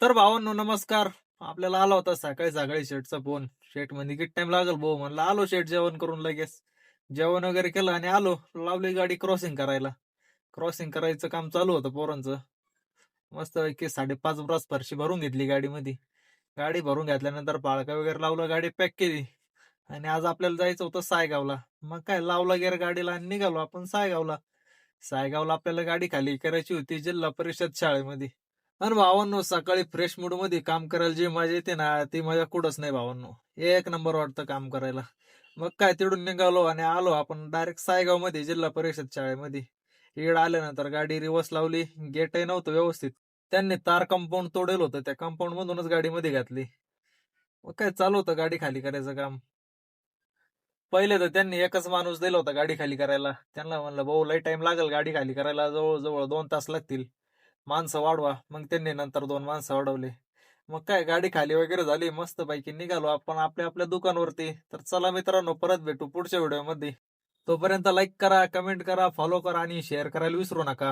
तर भावांनो नमस्कार. आपल्याला आला होता सकाळी सकाळी शेठचा फोन. शेठ म्हणे किती टाइम लागेल भाऊ? म्हणलं आलो शेठ जेवण करून लगेच. जेवण वगैरे केलं आणि आलो. लावली गाडी क्रॉसिंग करायला. क्रॉसिंग करायचं काम चालू होतं पोरांचं. मस्तपैकी 5.5 ब्रास फरशी भरून घेतली गाडीमध्ये. गाडी भरून घेतल्यानंतर पाळका वगैरे लावलं, गाडी पॅक केली आणि आज आपल्याला जायचं होतं सायगावला. मग काय लावला गेअर गाडीला आणि निघालो आपण सायगावला. सायगावला आपल्याला गाडी खाली करायची होती जिल्हा परिषद शाळेमध्ये. आणि भावांनो सकाळी फ्रेश मूड मध्ये काम करायला जी मजा येते ना ती मजा कुठंच नाही भावांनो. एक नंबर वाटतं काम करायला. मग काय तिकडून निघालो आणि आलो आपण डायरेक्ट सायगाव मध्ये जिल्हा परिषद शाळेमध्ये. इकडे आल्यानंतर गाडी रिवर्स लावली. गेटही नव्हतं व्यवस्थित. त्यांनी तार कंपाऊंड तोडेल होतं, त्या कंपाऊंड मधूनच गाडीमध्ये घातली. मग काय चालू होतं गाडी खाली करायचं काम. पहिले तर त्यांनी एकच माणूस दिला होता गाडी खाली करायला. त्यांना म्हणलं भाऊ लय टाइम लागेल गाडी खाली करायला, जवळ 2 तास लागतील. माणसं वाढवा. मग त्यांनी नंतर 2 माणसं वाढवले. मग काय गाडी खाली वगैरे झाली. मस्त पैकी निघालो आपण आपल्या आपल्या दुकानवरती. तर चला मित्रांनो, परत भेटू पुढच्या व्हिडिओमध्ये. तोपर्यंत लाईक करा, कमेंट करा, फॉलो करा आणि शेअर करायला विसरू नका.